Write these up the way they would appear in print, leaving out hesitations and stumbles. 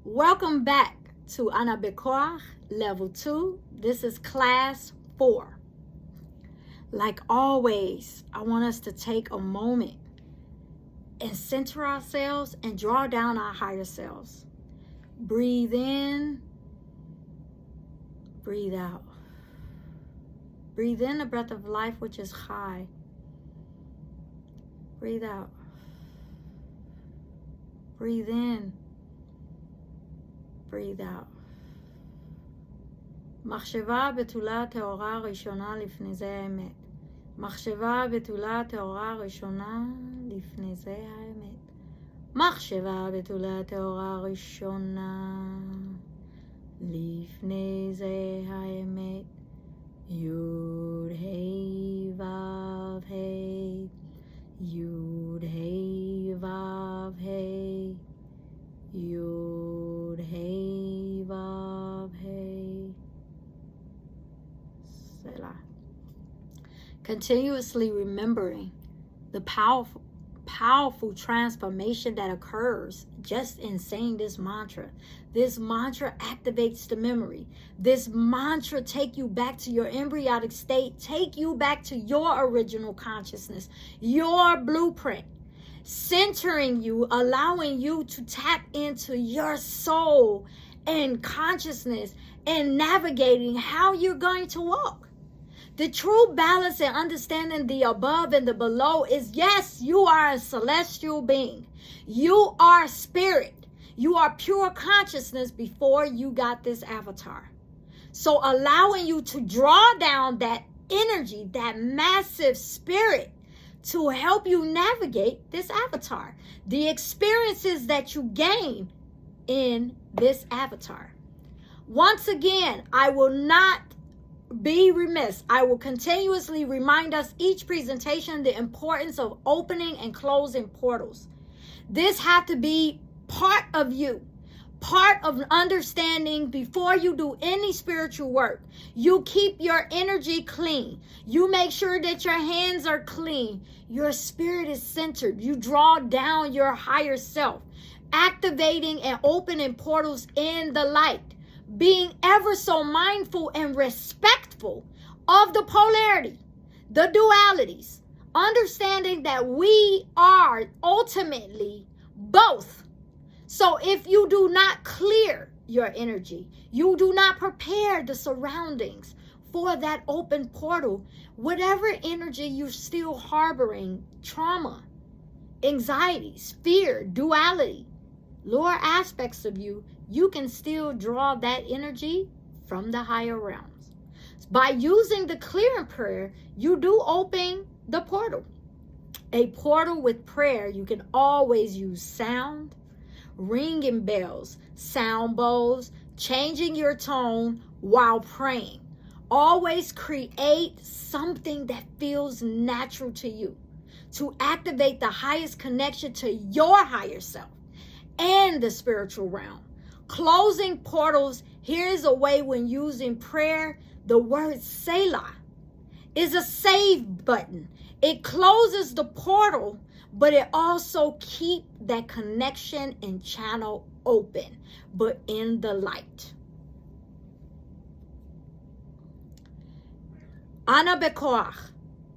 Welcome back to Ana Bekoach Level 2. This is Class 4. Like always, I want us to take a moment and center ourselves and draw down our higher selves. Breathe in, breathe out. Breathe in the breath of life, which is high. Breathe out. Breathe in. Breathe out. מחשבה בתולה טהורה ראשונה לפני זה האמת. מחשבה בתולה טהורה ראשונה לפני זה האמת. מחשבה בתולה טהורה ראשונה לפני זה האמת. יוד ה' ו' ה' יוד ה' ו' ה' Yud Hey Vav Hey Selah. Continuously remembering the powerful transformation that occurs just in saying this mantra. This mantra activates the memory. This mantra take you back to your embryonic state, take you back to your original consciousness, your blueprint. Centering you, allowing you to tap into your soul and consciousness and navigating how you're going to walk. The true balance and understanding the above and the below is, yes, you are a celestial being. You are spirit. You are pure consciousness before you got this avatar. So allowing you to draw down that energy, that massive spirit, to help you navigate this avatar, the experiences that you gain in this avatar. Once again, I will not be remiss. I will continuously remind us each presentation the importance of opening and closing portals. This has to be part of you. Part of understanding before you do any spiritual work. You keep your energy clean. You make sure that your hands are clean. Your spirit is centered. You draw down your higher self, activating and opening portals in the light, being ever so mindful and respectful of the polarity, the dualities, understanding that we are ultimately both. So if you do not clear your energy, you do not prepare the surroundings for that open portal, whatever energy you're still harboring, trauma, anxieties, fear, duality, lower aspects of you, you can still draw that energy from the higher realms. By using the clearing prayer, you do open the portal. A portal with prayer, you can always use sound, ringing bells, sound bowls, changing your tone while praying. Always create something that feels natural to you to activate the highest connection to your higher self and the spiritual realm. Closing portals, here's a way when using prayer. The word Selah is a save button. It closes the portal, but it also keep that connection and channel open, but in the light. Ana Bekoach.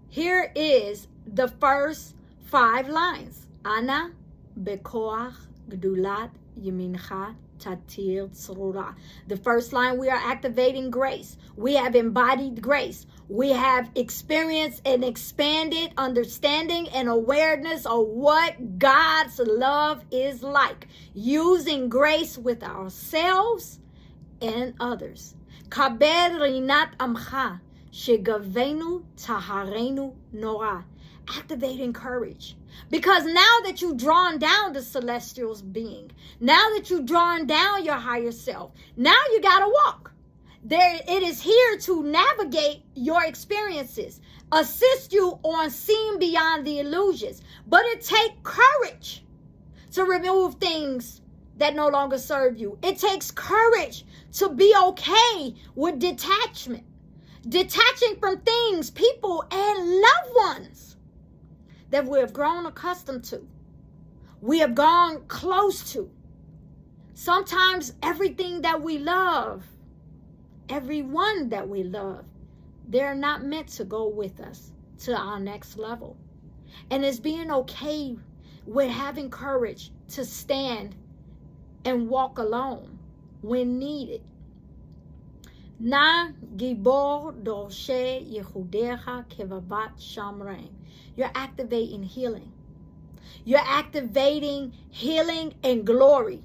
Here is the first 5 lines. Ana Bekoach Gdulat Yemincha Tatir Tzrura. The first line, we are activating grace. We have embodied grace. We have experienced and expanded understanding and awareness of what God's love is like, using grace with ourselves and others. Kaber rinat amcha shegavenu taharenu nora. Activating courage. Because now that you've drawn down the celestial being, now that you've drawn down your higher self, now you got to walk. It is here to navigate your experiences, assist you on seeing beyond the illusions. But it takes courage to remove things that no longer serve you. It takes courage to be okay with detachment. Detaching from things, people, and loved ones that we have grown accustomed to. We have gone close to. Sometimes everything that we love, everyone that we love, they're not meant to go with us to our next level. And it's being okay with having courage to stand and walk alone when needed. Na gibor doshe yehudecha kevavat shamreim. You're activating healing. You're activating healing and glory.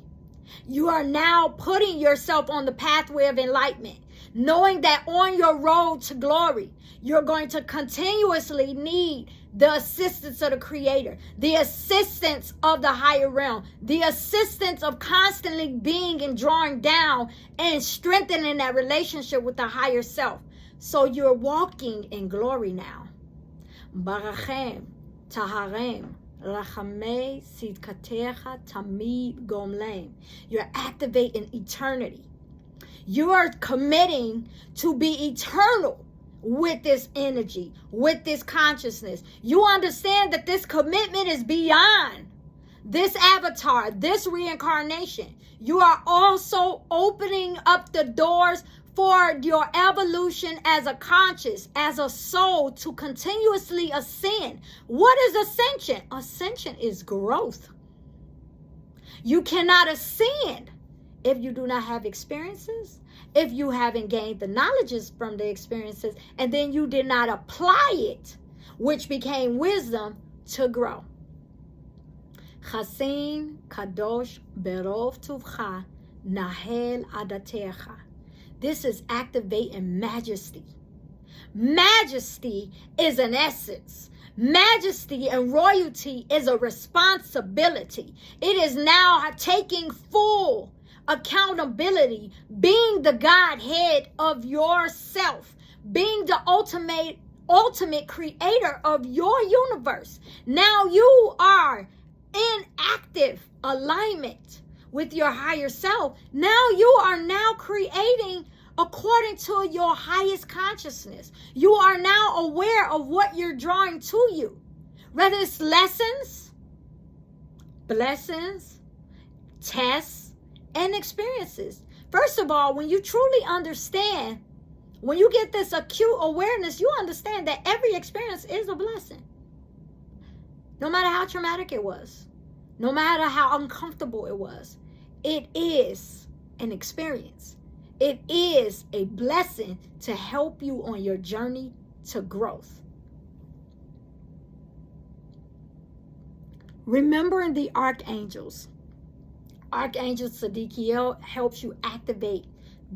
You are now putting yourself on the pathway of enlightenment, knowing that on your road to glory, you're going to continuously need the assistance of the Creator, the assistance of the higher realm, the assistance of constantly being and drawing down and strengthening that relationship with the higher self. So you're walking in glory now. Barachem, Taharem, Rachamei, Sidkatecha, Tamid, Gomleim. You're activating eternity. You are committing to be eternal with this energy, with this consciousness. You understand that this commitment is beyond this avatar, this reincarnation. You are also opening up the doors for your evolution as a conscious, as a soul, to continuously ascend. What is ascension? Ascension is growth. You cannot ascend if you do not have experiences, if you haven't gained the knowledges from the experiences, and then you did not apply it, which became wisdom, to grow. Chasin kadosh berov tuvcha nahel adatecha. This is activating majesty. Majesty is an essence. Majesty and royalty is a responsibility. It is now taking full accountability, being the Godhead of yourself, being the ultimate creator of your universe. Now you are in active alignment with your higher self. Now you are now creating according to your highest consciousness. You are now aware of what you're drawing to you, whether it's lessons, blessings, tests, and experiences. First of all, when you truly understand, when you get this acute awareness, you understand that every experience is a blessing. No matter how traumatic it was, no matter how uncomfortable it was, it is an experience. It is a blessing to help you on your journey to growth. Remembering the archangels. Archangel Sadikiel helps you activate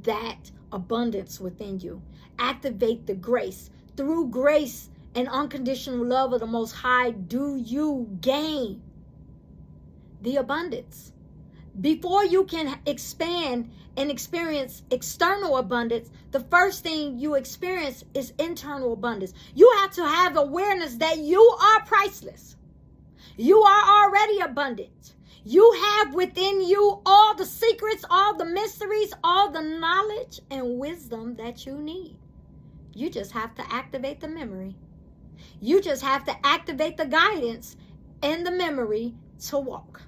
that abundance within you. Activate the grace. Through grace and unconditional love of the Most High, do you gain the abundance. Before you can expand and experience external abundance, the first thing you experience is internal abundance. You have to have awareness that you are priceless. You are already abundant. You have within you all the secrets, all the mysteries, all the knowledge and wisdom that you need. You just have to activate the memory. You just have to activate the guidance and the memory to walk.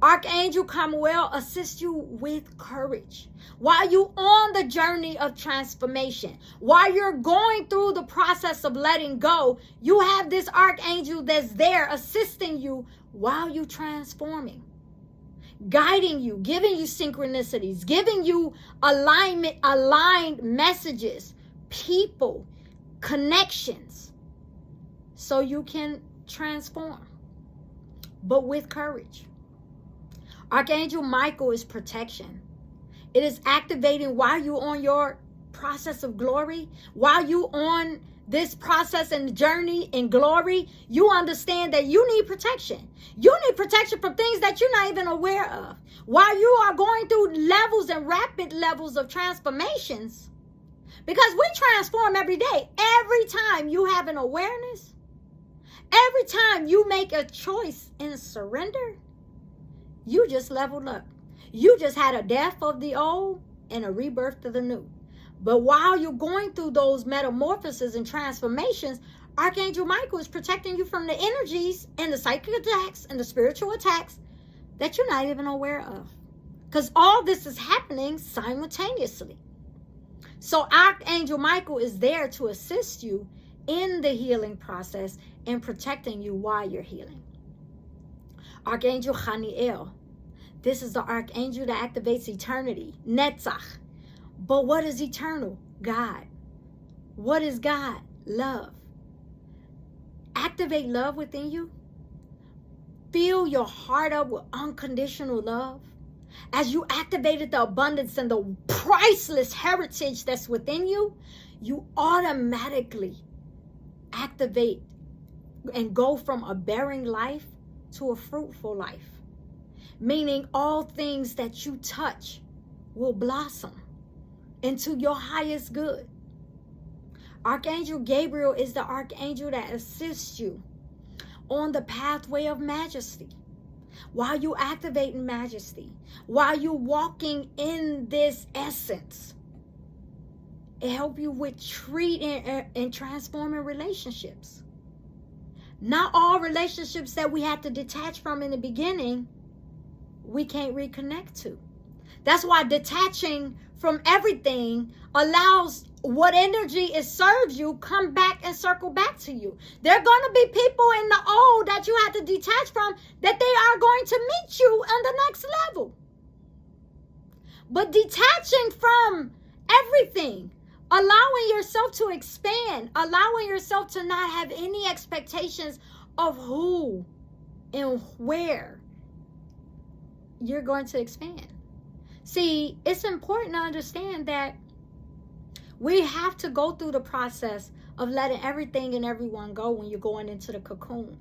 Archangel Chamuel assists you with courage. While you're on the journey of transformation, while you're going through the process of letting go, you have this archangel that's there assisting you while you're transforming, guiding you, giving you synchronicities, giving you aligned messages, people, connections, so you can transform, but with courage. Archangel Michael is protection. It is activating while you're on your process of glory, while you're on this process and journey in glory. You understand that you need protection. You need protection from things that you're not even aware of. While you are going through levels and rapid levels of transformations, because we transform every day. Every time you have an awareness, every time you make a choice in surrender, you just leveled up. You just had a death of the old and a rebirth of the new. But while you're going through those metamorphoses and transformations, Archangel Michael is protecting you from the energies and the psychic attacks and the spiritual attacks that you're not even aware of. because all this is happening simultaneously. So Archangel Michael is there to assist you in the healing process and protecting you while you're healing. Archangel Chaniel. This is the archangel that activates eternity, Netzach. But what is eternal? God. What is God? Love. Activate love within you. Fill your heart up with unconditional love. As you activated the abundance and the priceless heritage that's within you, you automatically activate and go from a barren life to a fruitful life. Meaning all things that you touch will blossom into your highest good. Archangel Gabriel is the archangel that assists you on the pathway of majesty. While you activate in majesty, while you're walking in this essence, it helps you with treating and transforming relationships. Not all relationships that we have to detach from in the beginning, we can't reconnect to. That's why detaching from everything allows what energy it serves you come back and circle back to you. There are going to be people in the old that you have to detach from, that they are going to meet you on the next level. But detaching from everything, allowing yourself to expand, allowing yourself to not have any expectations of who and where you're going to expand. See, it's important to understand that we have to go through the process of letting everything and everyone go when you're going into the cocoon.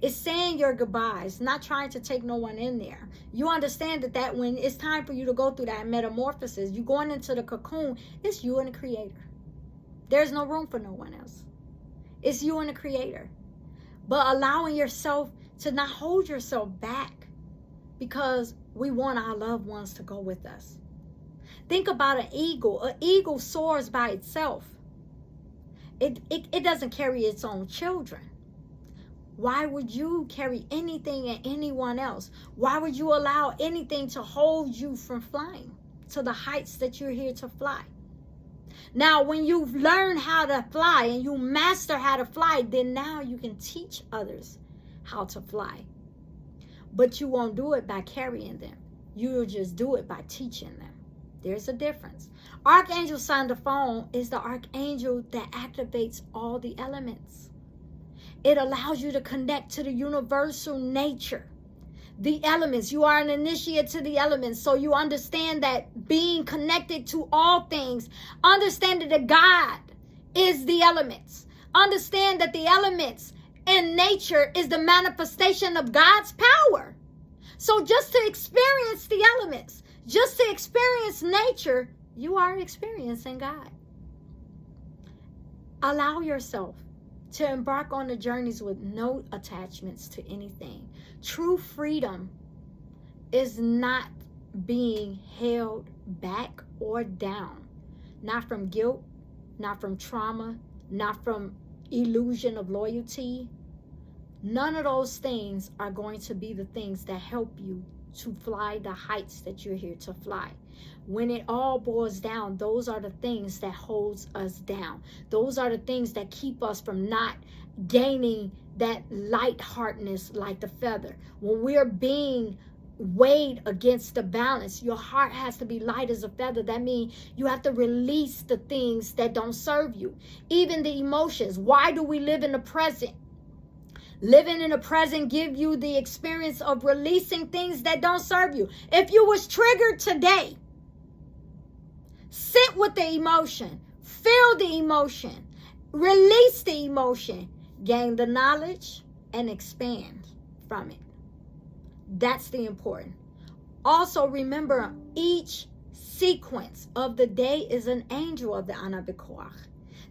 It's saying your goodbyes, not trying to take no one in there. You understand that when it's time for you to go through that metamorphosis, you're going into the cocoon, it's you and the Creator. There's no room for no one else. It's you and the Creator. But allowing yourself to not hold yourself back because we want our loved ones to go with us. Think about an eagle. An eagle soars by itself. It doesn't carry its own children. Why would you carry anything and anyone else? Why would you allow anything to hold you from flying to the heights that you're here to fly? Now, when you've learned how to fly and you master how to fly, then now you can teach others how to fly. But you won't do it by carrying them. You'll just do it by teaching them. There's a difference. Archangel Sandalphon is the archangel that activates all the elements. It allows you to connect to the universal nature. The elements. You are an initiate to the elements. So you understand that being connected to all things, understanding that God is the elements. Understand that the elements in nature is the manifestation of God's power. So just to experience the elements, just to experience nature, you are experiencing God. Allow yourself to embark on the journeys with no attachments to anything. True freedom is not being held back or down. Not from guilt, not from trauma, not from illusion of loyalty. None of those things are going to be the things that help you to fly the heights that you're here to fly. When it all boils down, those are the things that holds us down. Those are the things that keep us from not gaining that lightheartedness like the feather. When we're being weighed against the balance, your heart has to be light as a feather. That means you have to release the things that don't serve you. Even the emotions. Why do we live in the present? Living in the present give you the experience of releasing things that don't serve you. If you was triggered today, sit with the emotion, feel the emotion, release the emotion, gain the knowledge, and expand from it. That's the important. Also remember, each sequence of the day is an angel of the Anabikoach.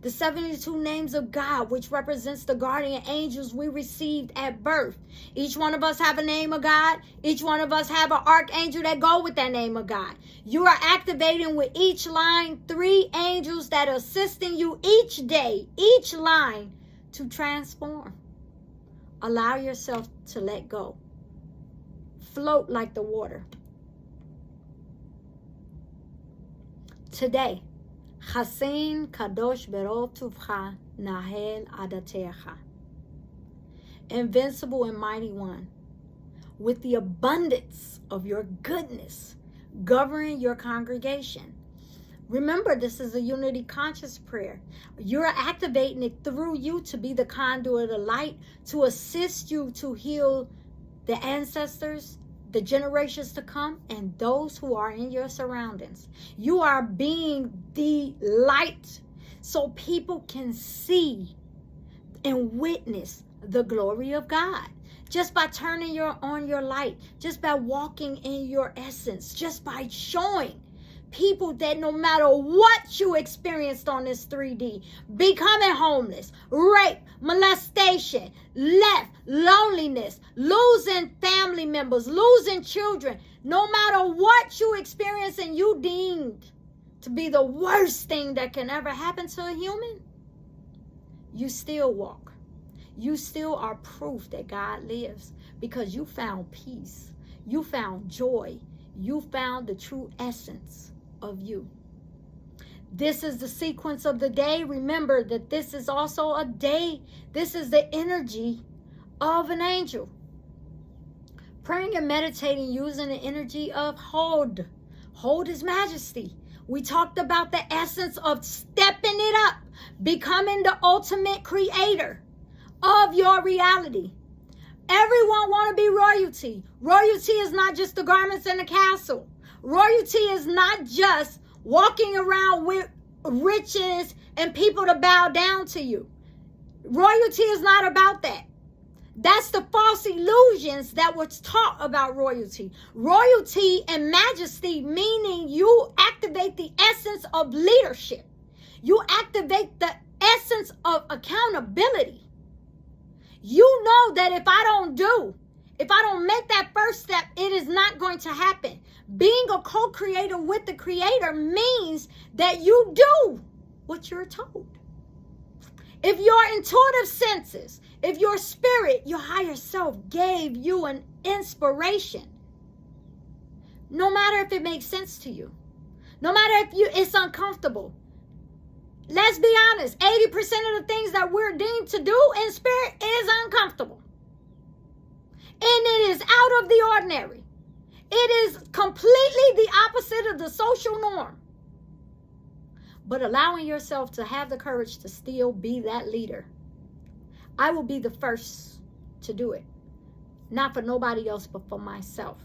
The 72 names of God, which represents the guardian angels we received at birth. Each one of us have a name of God. Each one of us have an archangel that go with that name of God. You are activating with each line 3 angels that are assisting you each day, each line, to transform. Allow yourself to let go. Float like the water. today. Chasin kadosh berov tuvcha nahel adatecha. Invincible and mighty one, with the abundance of your goodness, govern your congregation. Remember, this is a unity conscious prayer. You're activating it through you to be the conduit of light, to assist you to heal the ancestors, the generations to come, and those who are in your surroundings. You are being the light so people can see and witness the glory of God. Just by turning on your light, just by walking in your essence, just by showing people that no matter what you experienced on this 3D, becoming homeless, rape, molestation, left, loneliness, losing family members, losing children, no matter what you experienced and you deemed to be the worst thing that can ever happen to a human, you still walk. You still are proof that God lives, because you found peace. You found joy. You found the true essence of you. This is the sequence of the day. Remember that this is also a day. This is the energy of an angel. Praying and meditating using the energy of Hod. Hod is majesty. We talked about the essence of stepping it up, becoming the ultimate creator of your reality. Everyone want to be royalty. Royalty is not just the garments and the castle. Royalty is not just walking around with riches and people to bow down to you. Royalty is not about that. That's the false illusions that was taught about royalty. Royalty and majesty, meaning you activate the essence of leadership. You activate the essence of accountability. You know that if I don't make that first step, it is not going to happen. Being a co-creator with the creator means that you do what you're told. If your intuitive senses, if your spirit, your higher self gave you an inspiration, no matter if it makes sense to you, no matter if it's uncomfortable, let's be honest, 80% of the things that we're deemed to do in spirit is uncomfortable. And it is out of the ordinary. It is completely the opposite of the social norm. But allowing yourself to have the courage to still be that leader. I will be the first to do it. Not for nobody else, but for myself.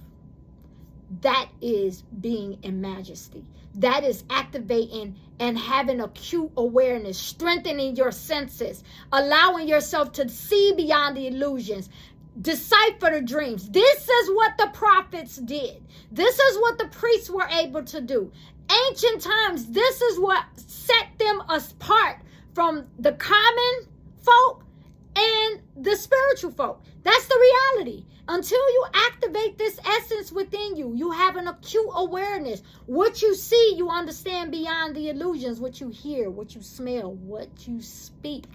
That is being in majesty. That is activating and having acute awareness, strengthening your senses, allowing yourself to see beyond the illusions, decipher the dreams. This is what the prophets did. This is what the priests were able to do. Ancient times, this is what set them apart from the common folk and the spiritual folk. That's the reality. Until you activate this essence within you, you have an acute awareness. What you see, you understand beyond the illusions. What you hear, what you smell, what you speak.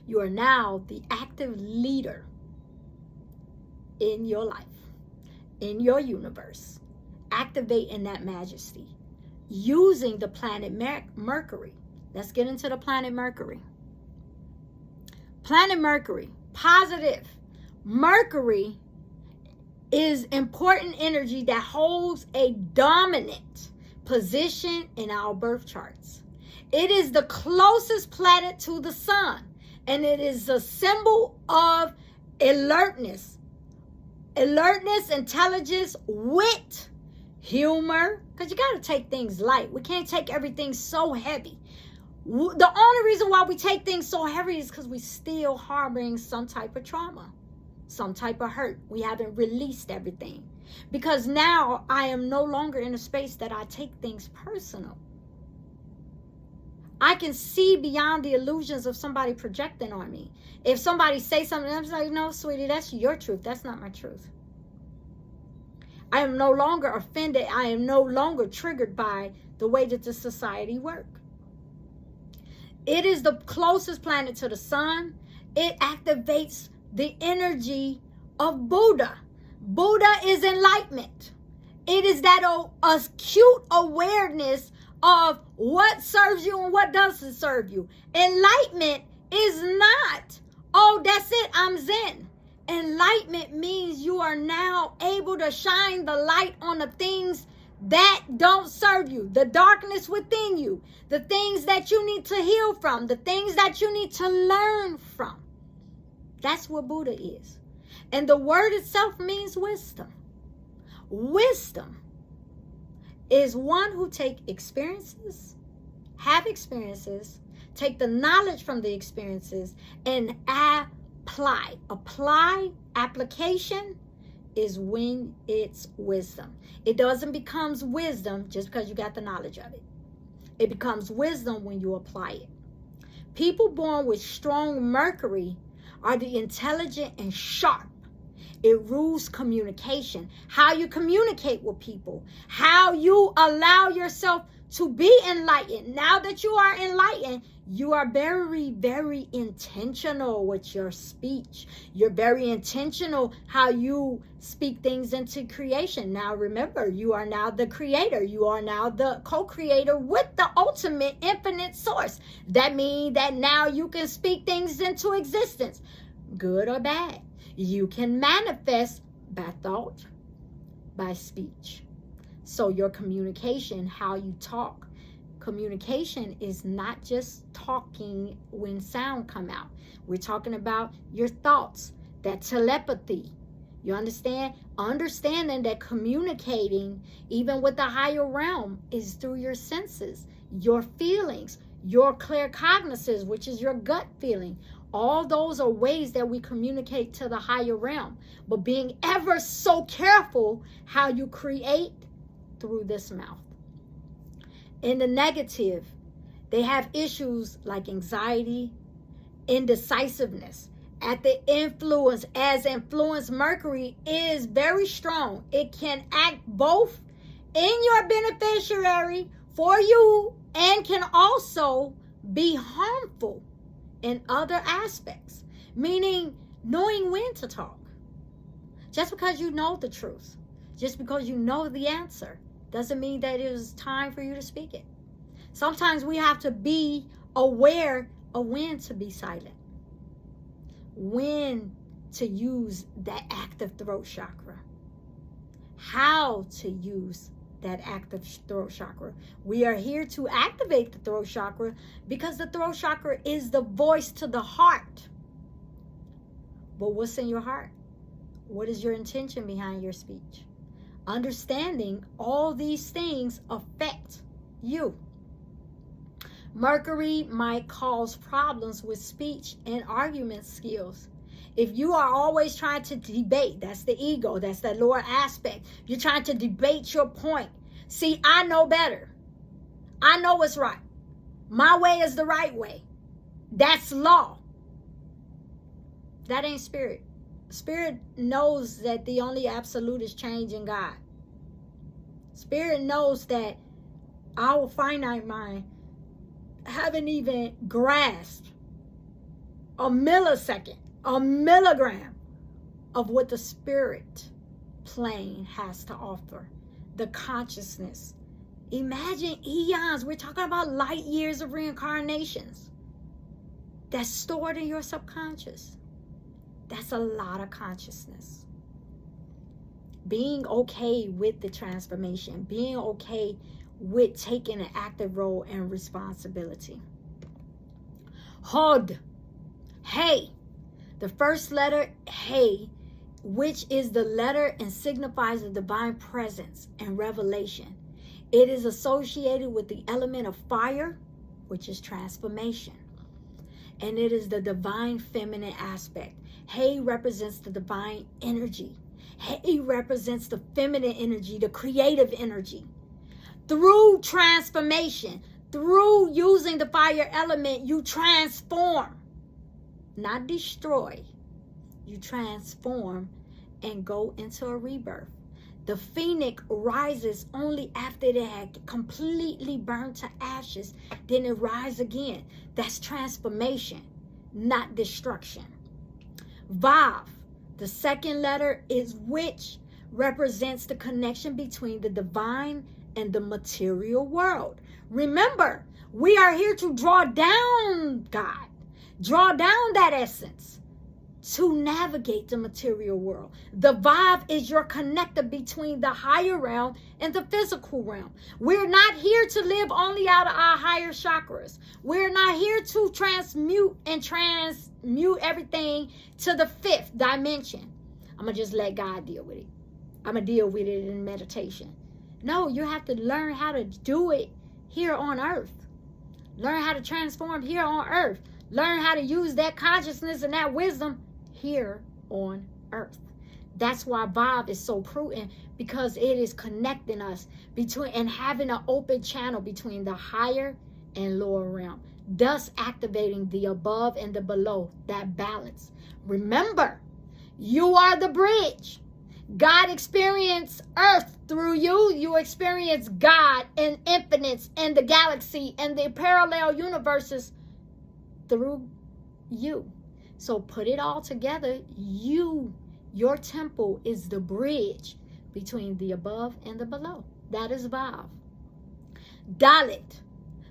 You are now the active leader in your life, in your universe. Activating that majesty. Using the planet Mercury. Let's get into the planet Mercury. Planet Mercury, positive. Mercury is important energy that holds a dominant position in our birth charts. It is the closest planet to the sun, and it is a symbol of alertness. Alertness, intelligence, wit, humor, because you got to take things light. We can't take everything so heavy. The only reason why we take things so heavy is because we still harboring some type of trauma, some type of hurt. We haven't released everything. Because now I am no longer in a space that I take things personal. I can see beyond the illusions of somebody projecting on me. If somebody says something, I'm like, no, sweetie, that's your truth. That's not my truth. I am no longer offended. I am no longer triggered by the way that the society works. It is the closest planet to the sun. It activates the energy of Buddha. Buddha is enlightenment. It is that acute awareness of what serves you and what doesn't serve you. Enlightenment is not, oh, that's it, I'm Zen. Enlightenment means you are now able to shine the light on the things that don't serve you, the darkness within you, the things that you need to heal from, the things that you need to learn from. That's what Buddha is. And the word itself means wisdom. Wisdom is one who take have experiences, take the knowledge from the experiences, and apply. Application is when it's wisdom. It doesn't become wisdom just because you got the knowledge of it. It becomes wisdom when you apply it. People born with strong Mercury are the intelligent and sharp. It rules communication, how you communicate with people, how you allow yourself to be enlightened. Now that you are enlightened, you are very, very intentional with your speech. You're very intentional how you speak things into creation. Now remember, you are now the creator. You are now the co-creator with the ultimate infinite source. That means that now you can speak things into existence, good or bad. You can manifest by thought, by speech. So your communication, how you talk. Communication is not just talking when sound come out. We're talking about your thoughts, that telepathy. You understand? Understanding that communicating, even with the higher realm, is through your senses, your feelings, your claircognizance, which is your gut feeling. All those are ways that we communicate to the higher realm. But being ever so careful how you create through this mouth. In the negative, they have issues like anxiety, indecisiveness. At the influence, as influence Mercury is very strong, it can act both in your beneficiary for you and can also be harmful in other aspects, meaning knowing when to talk. Just because you know the truth, just because you know the answer, doesn't mean that it is time for you to speak it. Sometimes we have to be aware of when to be silent, when to use that active throat chakra, how to use that active throat chakra. We are here to activate the throat chakra because the throat chakra is the voice to the heart. But what's in your heart? What is your intention behind your speech? Understanding all these things affect you. Mercury might cause problems with speech and argument skills. If you are always trying to debate, that's the ego, that's that lower aspect. You're trying to debate your point. See, I know better. I know what's right. My way is the right way. That's law. That ain't spirit. Spirit knows that the only absolute is change in God. Spirit knows that our finite mind haven't even grasped a millisecond, a milligram of what the spirit plane has to offer, the consciousness. Imagine eons. We're talking about light years of reincarnations that's stored in your subconscious. That's a lot of consciousness. Being okay with the transformation, being okay with taking an active role and responsibility. Hod. Hey. The first letter, Hey, which is the letter and signifies the divine presence and revelation. It is associated with the element of fire, which is transformation. And it is the divine feminine aspect. Hey represents the divine energy. Hey represents the feminine energy, the creative energy. Through transformation, through using the fire element, you transform, not destroy. You transform and go into a rebirth. The phoenix rises only after it had completely burned to ashes. Then it rises again. That's transformation, not destruction. Vav, the second letter, is which represents the connection between the divine and the material world. Remember, we are here to draw down God, draw down that essence to navigate the material world. The Vav is your connector between the higher realm and the physical realm. We're not here to live only out of our higher chakras. We're not here to transmute everything to the fifth dimension. I'm going to just let God deal with it. I'm going to deal with it in meditation. No, you have to learn how to do it here on earth. Learn how to transform here on earth. Learn how to use that consciousness and that wisdom here on earth. That's why Vav is so prudent, because it is connecting us between and having an open channel between the higher and lower realm, thus activating the above and the below, that balance. Remember, you are the bridge. God experienced earth through you. You experience God and infinites and the galaxy and the parallel universes through you. So put it all together. Your temple is the bridge between the above and the below. That is Vav. Dalet.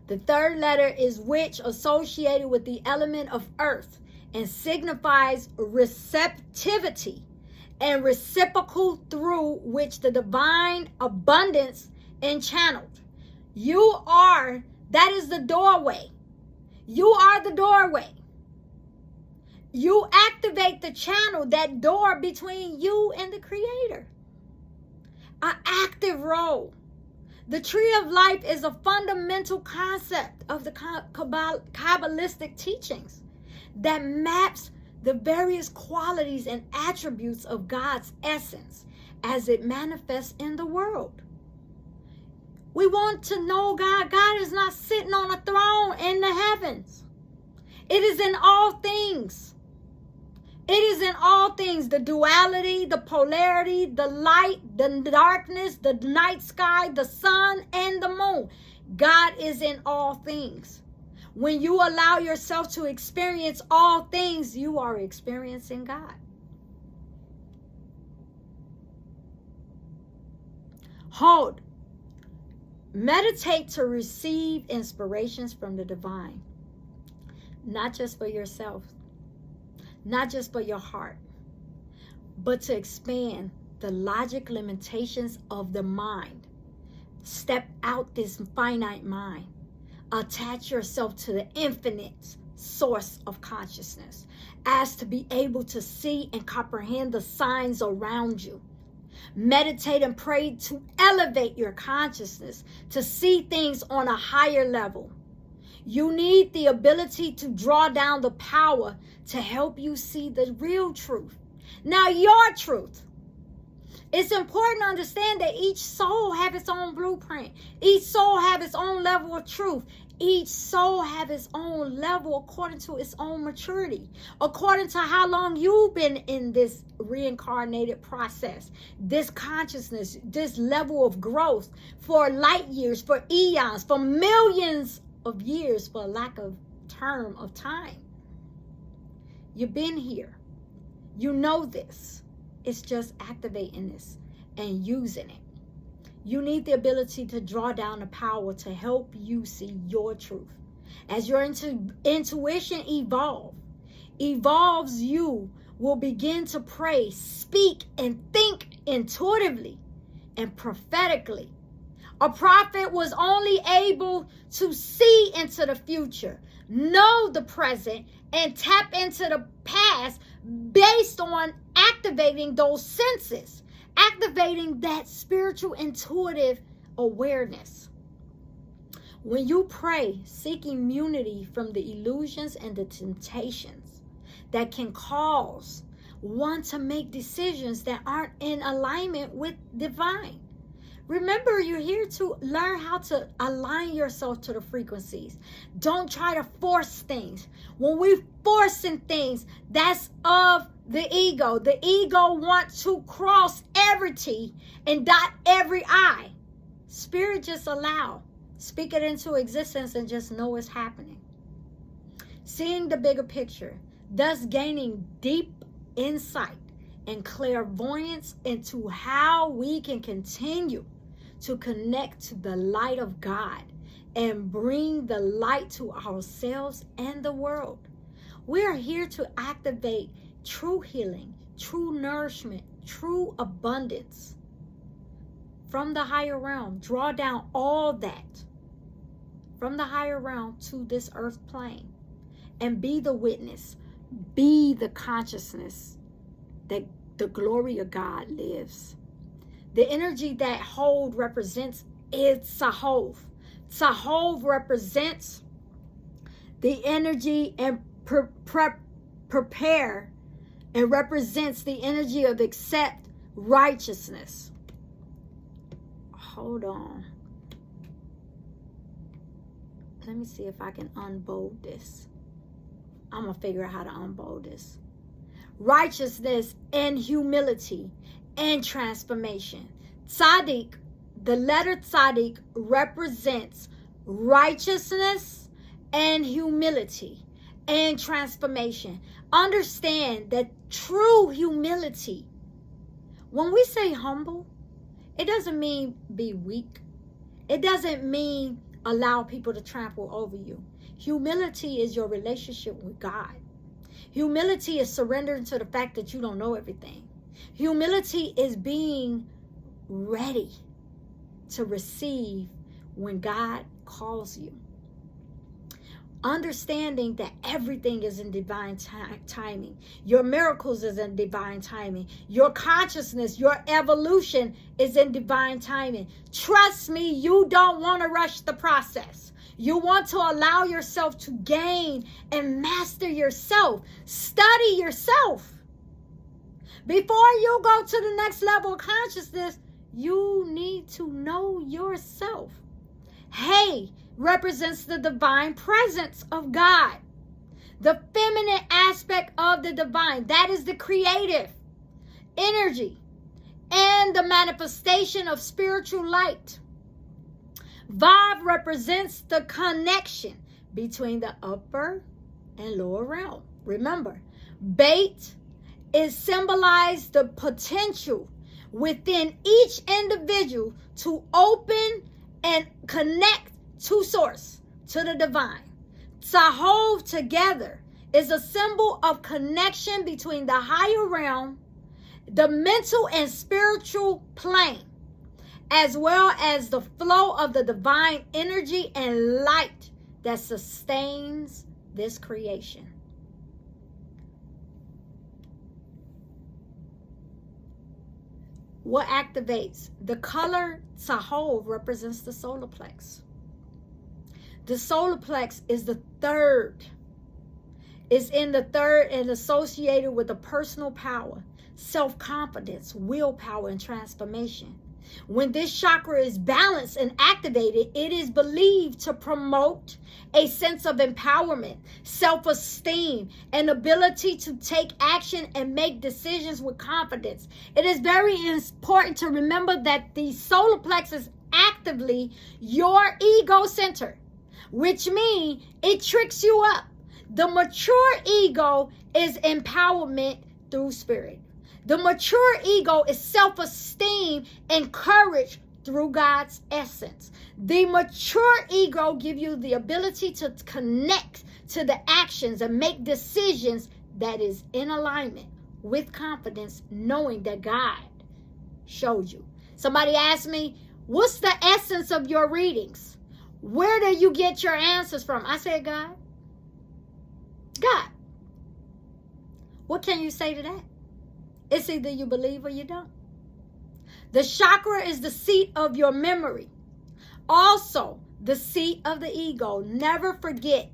The third letter is which, associated with the element of earth, and signifies receptivity and reciprocal, through which the divine abundance is channeled. That is the doorway. You are the doorway. You activate the channel, that door between you and the Creator. An active role. The tree of life is a fundamental concept of the Kabbalistic teachings that maps the various qualities and attributes of God's essence as it manifests in the world. We want to know God. God is not sitting on a throne in the heavens. It is in all things. It is in all things, the duality, the polarity, the light, the darkness, the night sky, the sun, and the moon. God is in all things. When you allow yourself to experience all things, you are experiencing God. Hold. Meditate to receive inspirations from the divine. Not just for yourself. Not just for your heart, but to expand the logic limitations of the mind. Step out this finite mind. Attach yourself to the infinite source of consciousness, as to be able to see and comprehend the signs around you. Meditate and pray to elevate your consciousness, to see things on a higher level. You need the ability to draw down the power to help you see the real truth. Now, your truth. It's important to understand that each soul have its own blueprint. Each soul have its own level of truth. Each soul have its own level according to its own maturity, according to how long you've been in this reincarnated process, this consciousness, this level of growth, for light years, for eons, for millions of years, for lack of term of time. You've been here. You know this. It's just activating this and using it. You need the ability to draw down the power to help you see your truth. As your intuition evolves, you will begin to pray, speak, and think intuitively and prophetically. A prophet was only able to see into the future, know the present, and tap into the past based on activating those senses, activating that spiritual intuitive awareness. When you pray, seek immunity from the illusions and the temptations that can cause one to make decisions that aren't in alignment with divine. Remember, you're here to learn how to align yourself to the frequencies. Don't try to force things. When we're forcing things, that's of the ego. The ego wants to cross every T and dot every I. Spirit, just allow. Speak it into existence and just know it's happening. Seeing the bigger picture, thus gaining deep insight and clairvoyance into how we can continue to connect to the light of God and bring the light to ourselves and the world. We are here to activate true healing, true nourishment, true abundance from the higher realm. Draw down all that from the higher realm to this earth plane and be the witness, be the consciousness that the glory of God lives. The energy that hold represents is Sahov. Sahov represents the energy and prepare, and represents the energy of accept righteousness. Hold on. Let me see if I can unbold this. I'm going to figure out how to unbold this. Righteousness and humility and transformation. Tzaddik, the letter Tzaddik represents righteousness and humility and transformation. Understand that true humility, when we say humble, it doesn't mean be weak. It doesn't mean allow people to trample over you. Humility is your relationship with God. Humility is surrendering to the fact that you don't know everything. Humility is being ready to receive when God calls you. Understanding that everything is in divine timing. Your miracles is in divine timing. Your consciousness, your evolution is in divine timing. Trust me, you don't want to rush the process. You want to allow yourself to gain and master yourself. Study yourself. Before you go to the next level of consciousness, you need to know yourself. Hey represents the divine presence of God. The feminine aspect of the divine. That is the creative energy and the manifestation of spiritual light. Vav represents the connection between the upper and lower realm. Remember, Bait is symbolized the potential within each individual to open and connect to source, to the divine. Tzahov together is a symbol of connection between the higher realm, the mental and spiritual plane, as well as the flow of the divine energy and light that sustains this creation. What activates? The color Tzahov represents the solar plex. The solar plex is the third. It's in the third and associated with the personal power, self-confidence, willpower, and transformation. When this chakra is balanced and activated, it is believed to promote a sense of empowerment, self-esteem, and ability to take action and make decisions with confidence. It is very important to remember that the solar plex is actively your ego center, which means it tricks you up. The mature ego is empowerment through spirit. The mature ego is self-esteem and courage through God's essence. The mature ego gives you the ability to connect to the actions and make decisions that is in alignment with confidence, knowing that God showed you. Somebody asked me, what's the essence of your readings? Where do you get your answers from? I said, God. God. What can you say to that? It's either you believe or you don't. The chakra is the seat of your memory. Also, the seat of the ego. Never forget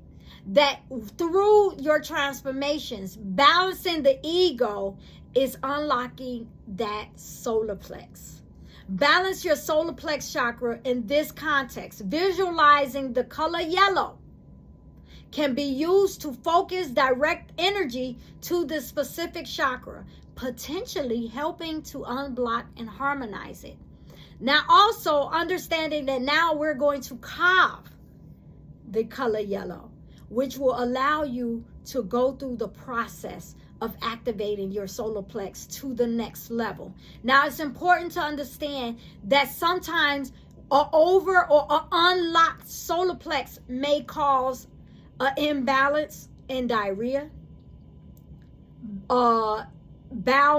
that through your transformations, balancing the ego is unlocking that solar plex. Balance your solar plex chakra in this context. Visualizing the color yellow can be used to focus direct energy to the specific chakra, potentially helping to unblock and harmonize it. Now, also understanding that now we're going to carve the color yellow, which will allow you to go through the process of activating your solar plex to the next level. Now, it's important to understand that sometimes Or over or a unlocked solar plex may cause an imbalance and diarrhea, bowel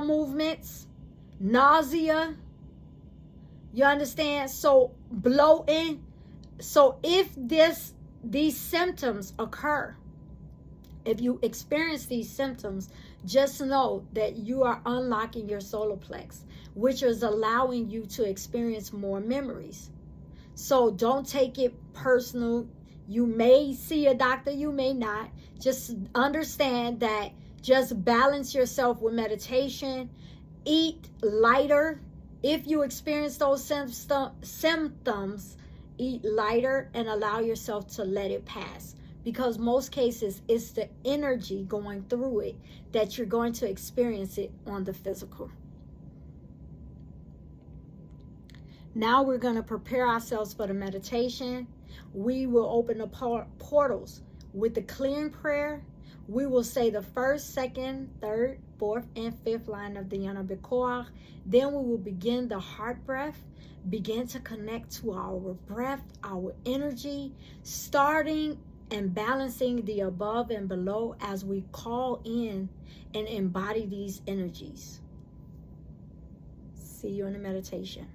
movements, nausea. You understand? So bloating. So if these symptoms occur, if you experience these symptoms, just know that you are unlocking your solar plex, which is allowing you to experience more memories. So don't take it personal. You may see a doctor, you may not. Just understand that just balance yourself with meditation. Eat lighter. If you experience those symptoms, eat lighter and allow yourself to let it pass. Because most cases, it's the energy going through it that you're going to experience it on the physical. Now we're going to prepare ourselves for the meditation. We will open the portals with the clearing prayer. We will say the first, second, third, fourth, and fifth line of the Yana Bikoach. Then we will begin the heart breath. Begin to connect to our breath, our energy, starting and balancing the above and below as we call in and embody these energies. See you in the meditation.